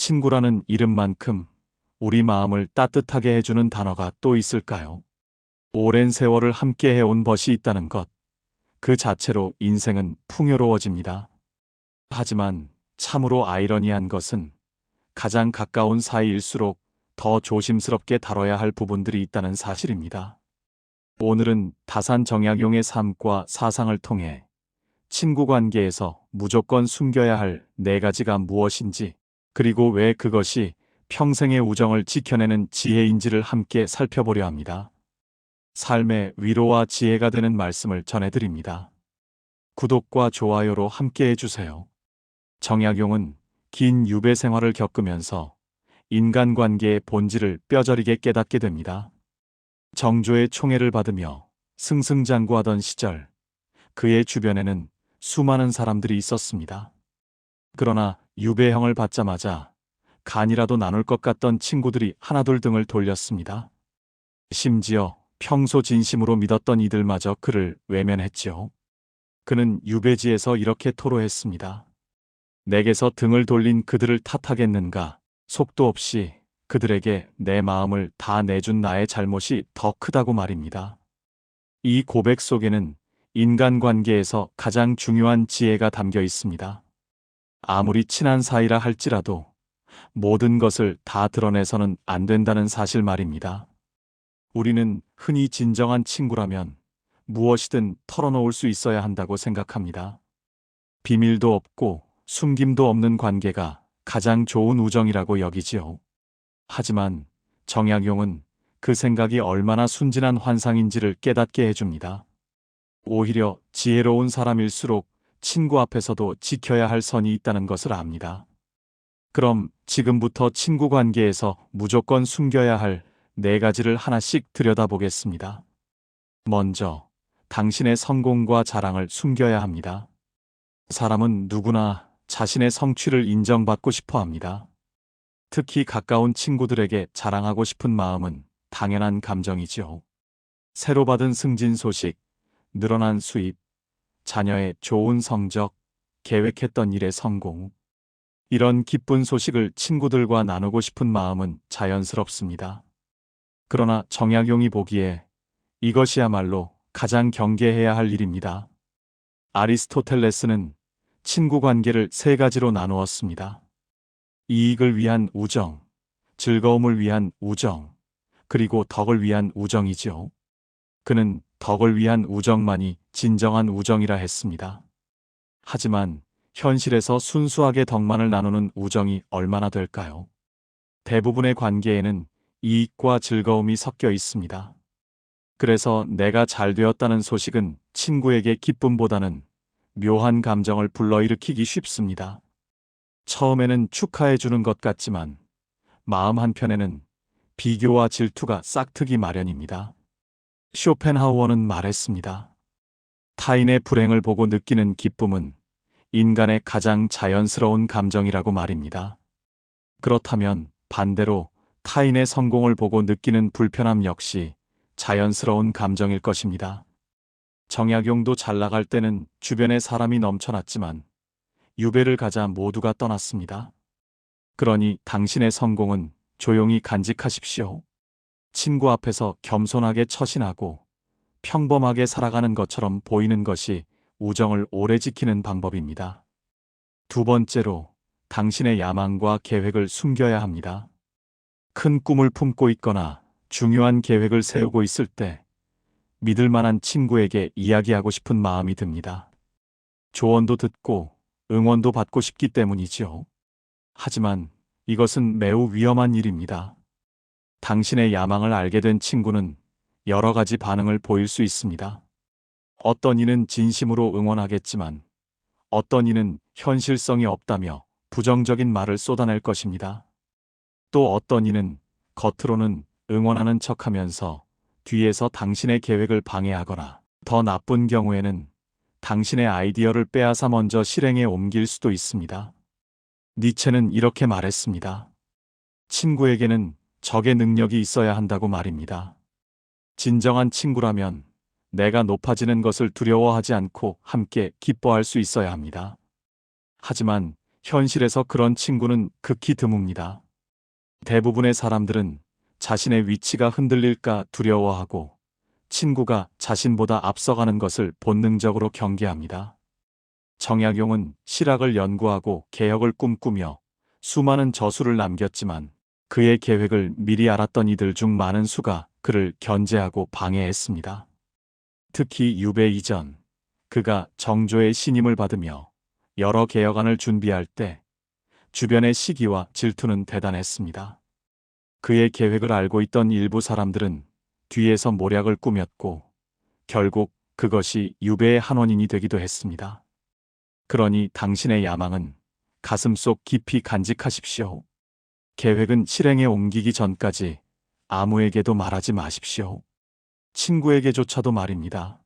친구라는 이름만큼 우리 마음을 따뜻하게 해주는 단어가 또 있을까요? 오랜 세월을 함께 해온 벗이 있다는 것, 그 자체로 인생은 풍요로워집니다. 하지만 참으로 아이러니한 것은 가장 가까운 사이일수록 더 조심스럽게 다뤄야 할 부분들이 있다는 사실입니다. 오늘은 다산 정약용의 삶과 사상을 통해 친구 관계에서 무조건 숨겨야 할 네 가지가 무엇인지, 그리고 왜 그것이 평생의 우정을 지켜내는 지혜인지를 함께 살펴보려 합니다. 삶의 위로와 지혜가 되는 말씀을 전해드립니다. 구독과 좋아요로 함께 해주세요. 정약용은 긴 유배 생활을 겪으면서 인간관계의 본질을 뼈저리게 깨닫게 됩니다. 정조의 총애를 받으며 승승장구하던 시절, 그의 주변에는 수많은 사람들이 있었습니다. 그러나 유배형을 받자마자 간이라도 나눌 것 같던 친구들이 하나둘 등을 돌렸습니다. 심지어 평소 진심으로 믿었던 이들마저 그를 외면했지요. 그는 유배지에서 이렇게 토로했습니다. 내게서 등을 돌린 그들을 탓하겠는가? 속도 없이 그들에게 내 마음을 다 내준 나의 잘못이 더 크다고 말입니다. 이 고백 속에는 인간관계에서 가장 중요한 지혜가 담겨 있습니다. 아무리 친한 사이라 할지라도 모든 것을 다 드러내서는 안 된다는 사실 말입니다. 우리는 흔히 진정한 친구라면 무엇이든 털어놓을 수 있어야 한다고 생각합니다. 비밀도 없고 숨김도 없는 관계가 가장 좋은 우정이라고 여기지요. 하지만 정약용은 그 생각이 얼마나 순진한 환상인지를 깨닫게 해줍니다. 오히려 지혜로운 사람일수록 친구 앞에서도 지켜야 할 선이 있다는 것을 압니다. 그럼 지금부터 친구 관계에서 무조건 숨겨야 할 네 가지를 하나씩 들여다보겠습니다. 먼저, 당신의 성공과 자랑을 숨겨야 합니다. 사람은 누구나 자신의 성취를 인정받고 싶어 합니다. 특히 가까운 친구들에게 자랑하고 싶은 마음은 당연한 감정이지요. 새로 받은 승진 소식, 늘어난 수입, 자녀의 좋은 성적, 계획했던 일의 성공. 이런 기쁜 소식을 친구들과 나누고 싶은 마음은 자연스럽습니다. 그러나 정약용이 보기에 이것이야말로 가장 경계해야 할 일입니다. 아리스토텔레스는 친구 관계를 세 가지로 나누었습니다. 이익을 위한 우정, 즐거움을 위한 우정, 그리고 덕을 위한 우정이지요. 그는 덕을 위한 우정만이 진정한 우정이라 했습니다. 하지만 현실에서 순수하게 덕만을 나누는 우정이 얼마나 될까요? 대부분의 관계에는 이익과 즐거움이 섞여 있습니다. 그래서 내가 잘 되었다는 소식은 친구에게 기쁨보다는 묘한 감정을 불러일으키기 쉽습니다. 처음에는 축하해 주는 것 같지만 마음 한편에는 비교와 질투가 싹트기 마련입니다. 쇼펜하우어는 말했습니다. 타인의 불행을 보고 느끼는 기쁨은 인간의 가장 자연스러운 감정이라고 말입니다. 그렇다면 반대로 타인의 성공을 보고 느끼는 불편함 역시 자연스러운 감정일 것입니다. 정약용도 잘 나갈 때는 주변에 사람이 넘쳐났지만 유배를 가자 모두가 떠났습니다. 그러니 당신의 성공은 조용히 간직하십시오. 친구 앞에서 겸손하게 처신하고 평범하게 살아가는 것처럼 보이는 것이 우정을 오래 지키는 방법입니다. 두 번째로, 당신의 야망과 계획을 숨겨야 합니다. 큰 꿈을 품고 있거나 중요한 계획을 세우고 있을 때 믿을 만한 친구에게 이야기하고 싶은 마음이 듭니다. 조언도 듣고 응원도 받고 싶기 때문이지요. 하지만 이것은 매우 위험한 일입니다. 당신의 야망을 알게 된 친구는 여러 가지 반응을 보일 수 있습니다. 어떤 이는 진심으로 응원하겠지만 어떤 이는 현실성이 없다며 부정적인 말을 쏟아낼 것입니다. 또 어떤 이는 겉으로는 응원하는 척하면서 뒤에서 당신의 계획을 방해하거나 더 나쁜 경우에는 당신의 아이디어를 빼앗아 먼저 실행에 옮길 수도 있습니다. 니체는 이렇게 말했습니다. 친구에게는 적의 능력이 있어야 한다고 말입니다. 진정한 친구라면 내가 높아지는 것을 두려워하지 않고 함께 기뻐할 수 있어야 합니다. 하지만 현실에서 그런 친구는 극히 드뭅니다. 대부분의 사람들은 자신의 위치가 흔들릴까 두려워하고 친구가 자신보다 앞서가는 것을 본능적으로 경계합니다. 정약용은 실학을 연구하고 개혁을 꿈꾸며 수많은 저술을 남겼지만 그의 계획을 미리 알았던 이들 중 많은 수가 그를 견제하고 방해했습니다. 특히 유배 이전, 그가 정조의 신임을 받으며 여러 개혁안을 준비할 때 주변의 시기와 질투는 대단했습니다. 그의 계획을 알고 있던 일부 사람들은 뒤에서 모략을 꾸몄고 결국 그것이 유배의 한 원인이 되기도 했습니다. 그러니 당신의 야망은 가슴속 깊이 간직하십시오. 계획은 실행에 옮기기 전까지 아무에게도 말하지 마십시오. 친구에게조차도 말입니다.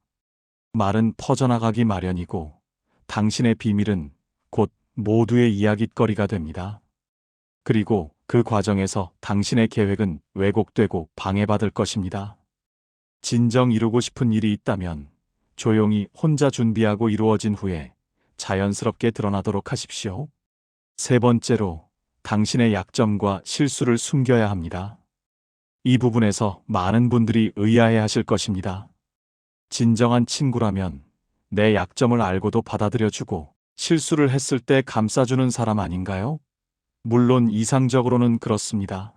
말은 퍼져나가기 마련이고 당신의 비밀은 곧 모두의 이야깃거리가 됩니다. 그리고 그 과정에서 당신의 계획은 왜곡되고 방해받을 것입니다. 진정 이루고 싶은 일이 있다면 조용히 혼자 준비하고 이루어진 후에 자연스럽게 드러나도록 하십시오. 세 번째로, 당신의 약점과 실수를 숨겨야 합니다. 이 부분에서 많은 분들이 의아해 하실 것입니다. 진정한 친구라면 내 약점을 알고도 받아들여주고 실수를 했을 때 감싸주는 사람 아닌가요? 물론 이상적으로는 그렇습니다.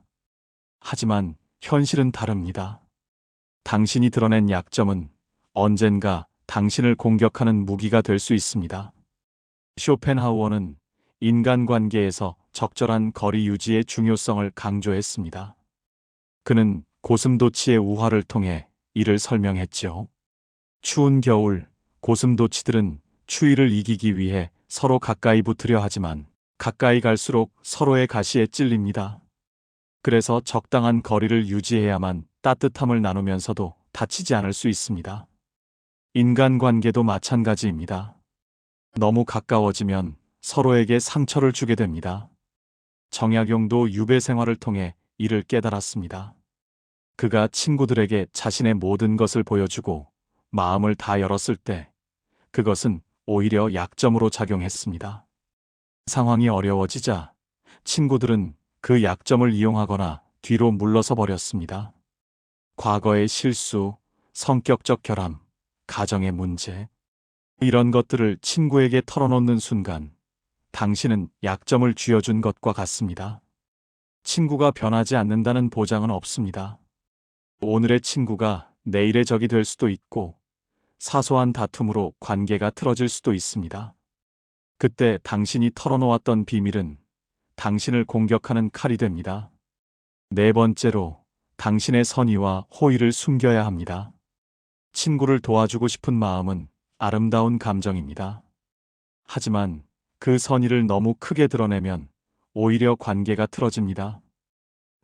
하지만 현실은 다릅니다. 당신이 드러낸 약점은 언젠가 당신을 공격하는 무기가 될 수 있습니다. 쇼펜하우어는 인간관계에서 적절한 거리 유지의 중요성을 강조했습니다. 그는 고슴도치의 우화를 통해 이를 설명했지요. 추운 겨울, 고슴도치들은 추위를 이기기 위해 서로 가까이 붙으려 하지만 가까이 갈수록 서로의 가시에 찔립니다. 그래서 적당한 거리를 유지해야만 따뜻함을 나누면서도 다치지 않을 수 있습니다. 인간관계도 마찬가지입니다. 너무 가까워지면 서로에게 상처를 주게 됩니다. 정약용도 유배 생활을 통해 이를 깨달았습니다. 그가 친구들에게 자신의 모든 것을 보여주고 마음을 다 열었을 때 그것은 오히려 약점으로 작용했습니다. 상황이 어려워지자 친구들은 그 약점을 이용하거나 뒤로 물러서 버렸습니다. 과거의 실수, 성격적 결함, 가정의 문제, 이런 것들을 친구에게 털어놓는 순간 당신은 약점을 쥐어준 것과 같습니다. 친구가 변하지 않는다는 보장은 없습니다. 오늘의 친구가 내일의 적이 될 수도 있고 사소한 다툼으로 관계가 틀어질 수도 있습니다. 그때 당신이 털어놓았던 비밀은 당신을 공격하는 칼이 됩니다. 네 번째로, 당신의 선의와 호의를 숨겨야 합니다. 친구를 도와주고 싶은 마음은 아름다운 감정입니다. 하지만 그 선의를 너무 크게 드러내면 오히려 관계가 틀어집니다.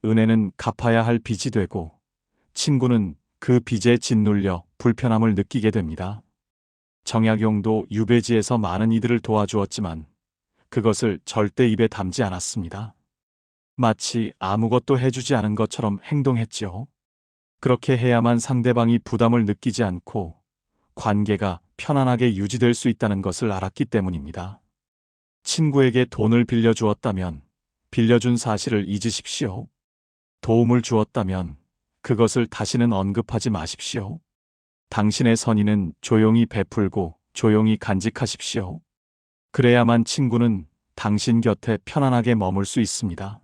은혜는 갚아야 할 빚이 되고 친구는 그 빚에 짓눌려 불편함을 느끼게 됩니다. 정약용도 유배지에서 많은 이들을 도와주었지만 그것을 절대 입에 담지 않았습니다. 마치 아무것도 해주지 않은 것처럼 행동했지요. 그렇게 해야만 상대방이 부담을 느끼지 않고 관계가 편안하게 유지될 수 있다는 것을 알았기 때문입니다. 친구에게 돈을 빌려주었다면 빌려준 사실을 잊으십시오. 도움을 주었다면 그것을 다시는 언급하지 마십시오. 당신의 선의는 조용히 베풀고 조용히 간직하십시오. 그래야만 친구는 당신 곁에 편안하게 머물 수 있습니다.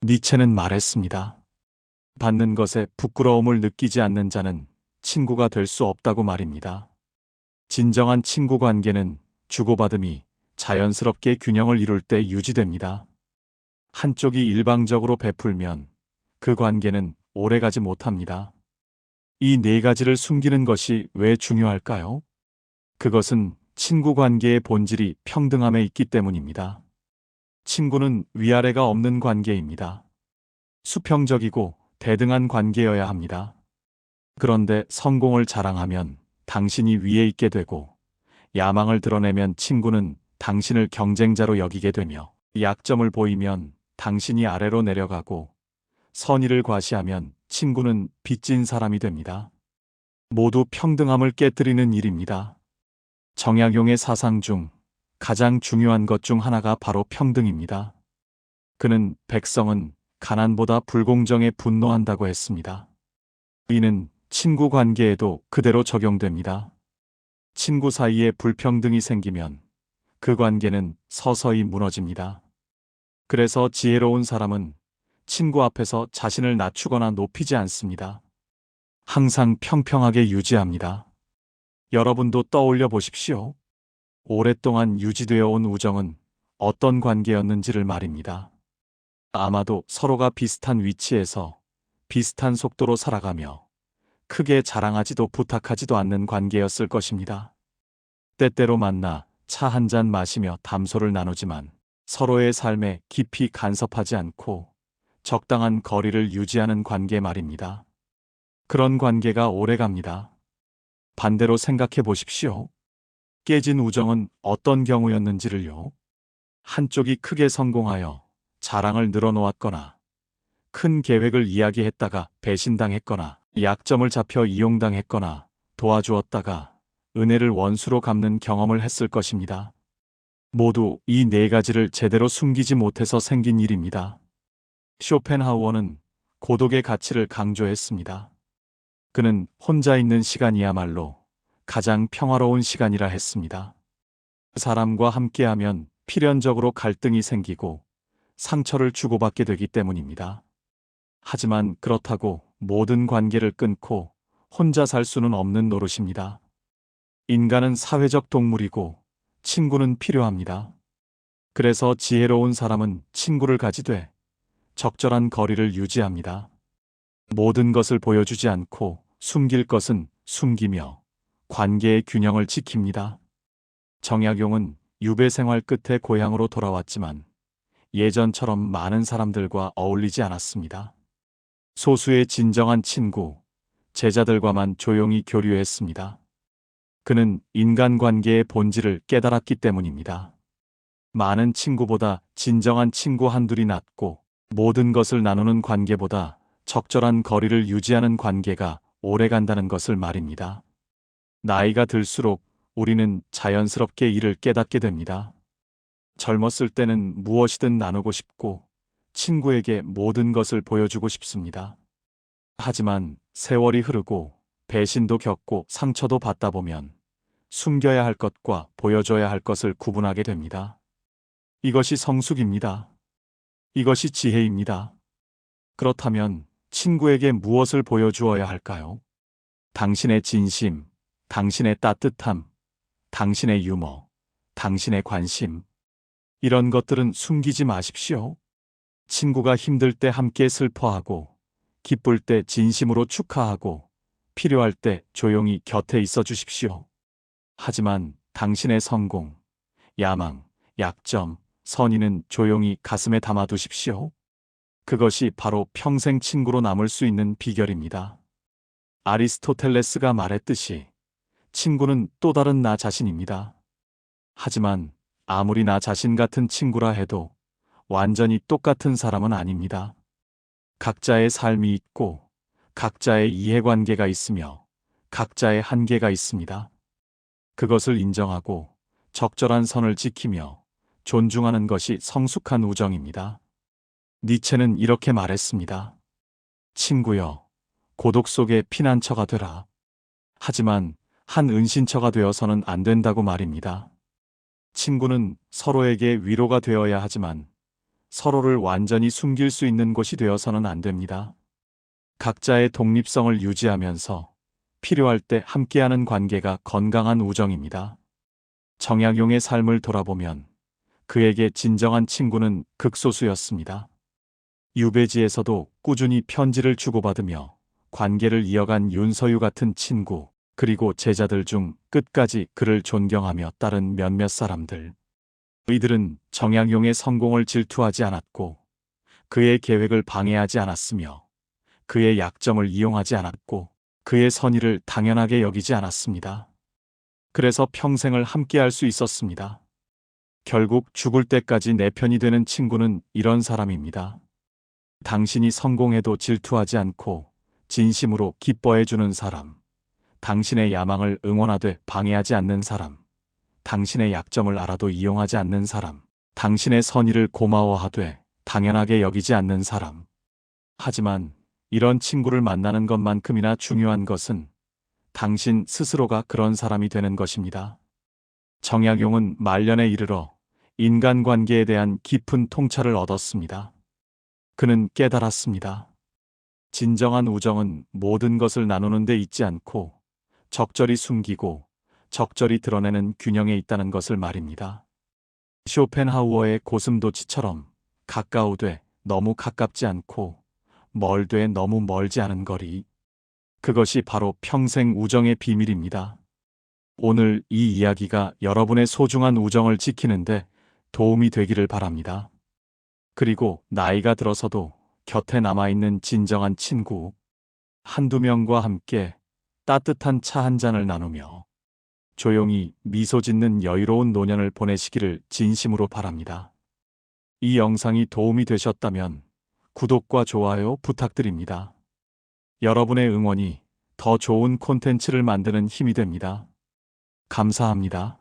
니체는 말했습니다. 받는 것에 부끄러움을 느끼지 않는 자는 친구가 될 수 없다고 말입니다. 진정한 친구 관계는 주고받음이 자연스럽게 균형을 이룰 때 유지됩니다. 한쪽이 일방적으로 베풀면 그 관계는 오래가지 못합니다. 이 네 가지를 숨기는 것이 왜 중요할까요? 그것은 친구 관계의 본질이 평등함에 있기 때문입니다. 친구는 위아래가 없는 관계입니다. 수평적이고 대등한 관계여야 합니다. 그런데 성공을 자랑하면 당신이 위에 있게 되고 야망을 드러내면 친구는 당신을 경쟁자로 여기게 되며 약점을 보이면 당신이 아래로 내려가고 선의를 과시하면 친구는 빚진 사람이 됩니다. 모두 평등함을 깨뜨리는 일입니다. 정약용의 사상 중 가장 중요한 것 중 하나가 바로 평등입니다. 그는 백성은 가난보다 불공정에 분노한다고 했습니다. 이는 친구 관계에도 그대로 적용됩니다. 친구 사이에 불평등이 생기면 그 관계는 서서히 무너집니다. 그래서 지혜로운 사람은 친구 앞에서 자신을 낮추거나 높이지 않습니다. 항상 평평하게 유지합니다. 여러분도 떠올려 보십시오. 오랫동안 유지되어 온 우정은 어떤 관계였는지를 말입니다. 아마도 서로가 비슷한 위치에서 비슷한 속도로 살아가며 크게 자랑하지도 부탁하지도 않는 관계였을 것입니다. 때때로 만나 차 한 잔 마시며 담소를 나누지만 서로의 삶에 깊이 간섭하지 않고 적당한 거리를 유지하는 관계 말입니다. 그런 관계가 오래갑니다. 반대로 생각해 보십시오. 깨진 우정은 어떤 경우였는지를요. 한쪽이 크게 성공하여 자랑을 늘어놓았거나 큰 계획을 이야기했다가 배신당했거나 약점을 잡혀 이용당했거나 도와주었다가 은혜를 원수로 갚는 경험을 했을 것입니다. 모두 이 네 가지를 제대로 숨기지 못해서 생긴 일입니다. 쇼펜하우어는 고독의 가치를 강조했습니다. 그는 혼자 있는 시간이야말로 가장 평화로운 시간이라 했습니다. 사람과 함께하면 필연적으로 갈등이 생기고 상처를 주고받게 되기 때문입니다. 하지만 그렇다고 모든 관계를 끊고 혼자 살 수는 없는 노릇입니다. 인간은 사회적 동물이고 친구는 필요합니다. 그래서 지혜로운 사람은 친구를 가지되 적절한 거리를 유지합니다. 모든 것을 보여주지 않고 숨길 것은 숨기며 관계의 균형을 지킵니다. 정약용은 유배 생활 끝에 고향으로 돌아왔지만 예전처럼 많은 사람들과 어울리지 않았습니다. 소수의 진정한 친구, 제자들과만 조용히 교류했습니다. 그는 인간관계의 본질을 깨달았기 때문입니다. 많은 친구보다 진정한 친구 한둘이 낫고 모든 것을 나누는 관계보다 적절한 거리를 유지하는 관계가 오래간다는 것을 말입니다. 나이가 들수록 우리는 자연스럽게 이를 깨닫게 됩니다. 젊었을 때는 무엇이든 나누고 싶고 친구에게 모든 것을 보여주고 싶습니다. 하지만 세월이 흐르고 배신도 겪고 상처도 받다 보면 숨겨야 할 것과 보여줘야 할 것을 구분하게 됩니다. 이것이 성숙입니다. 이것이 지혜입니다. 그렇다면 친구에게 무엇을 보여주어야 할까요? 당신의 진심, 당신의 따뜻함, 당신의 유머, 당신의 관심. 이런 것들은 숨기지 마십시오. 친구가 힘들 때 함께 슬퍼하고, 기쁠 때 진심으로 축하하고, 필요할 때 조용히 곁에 있어 주십시오. 하지만 당신의 성공, 야망, 약점, 선의는 조용히 가슴에 담아 두십시오. 그것이 바로 평생 친구로 남을 수 있는 비결입니다. 아리스토텔레스가 말했듯이 친구는 또 다른 나 자신입니다. 하지만 아무리 나 자신 같은 친구라 해도 완전히 똑같은 사람은 아닙니다. 각자의 삶이 있고 각자의 이해관계가 있으며 각자의 한계가 있습니다. 그것을 인정하고 적절한 선을 지키며 존중하는 것이 성숙한 우정입니다. 니체는 이렇게 말했습니다. 친구여, 고독 속의 피난처가 되라. 하지만 한 은신처가 되어서는 안 된다고 말입니다. 친구는 서로에게 위로가 되어야 하지만 서로를 완전히 숨길 수 있는 곳이 되어서는 안 됩니다. 각자의 독립성을 유지하면서 필요할 때 함께하는 관계가 건강한 우정입니다. 정약용의 삶을 돌아보면 그에게 진정한 친구는 극소수였습니다. 유배지에서도 꾸준히 편지를 주고받으며 관계를 이어간 윤서유 같은 친구, 그리고 제자들 중 끝까지 그를 존경하며 따른 몇몇 사람들. 이들은 정약용의 성공을 질투하지 않았고 그의 계획을 방해하지 않았으며 그의 약점을 이용하지 않았고 그의 선의를 당연하게 여기지 않았습니다. 그래서 평생을 함께할 수 있었습니다. 결국 죽을 때까지 내 편이 되는 친구는 이런 사람입니다. 당신이 성공해도 질투하지 않고 진심으로 기뻐해 주는 사람, 당신의 야망을 응원하되 방해하지 않는 사람, 당신의 약점을 알아도 이용하지 않는 사람, 당신의 선의를 고마워하되 당연하게 여기지 않는 사람. 하지만 이런 친구를 만나는 것만큼이나 중요한 것은 당신 스스로가 그런 사람이 되는 것입니다. 정약용은 말년에 이르러 인간관계에 대한 깊은 통찰을 얻었습니다. 그는 깨달았습니다. 진정한 우정은 모든 것을 나누는 데 있지 않고 적절히 숨기고 적절히 드러내는 균형에 있다는 것을 말입니다. 쇼펜하우어의 고슴도치처럼 가까우되 너무 가깝지 않고 멀되 너무 멀지 않은 거리. 그것이 바로 평생 우정의 비밀입니다. 오늘 이 이야기가 여러분의 소중한 우정을 지키는데 도움이 되기를 바랍니다. 그리고 나이가 들어서도 곁에 남아있는 진정한 친구 한두 명과 함께 따뜻한 차 한 잔을 나누며 조용히 미소 짓는 여유로운 노년을 보내시기를 진심으로 바랍니다. 이 영상이 도움이 되셨다면 구독과 좋아요 부탁드립니다. 여러분의 응원이 더 좋은 콘텐츠를 만드는 힘이 됩니다. 감사합니다.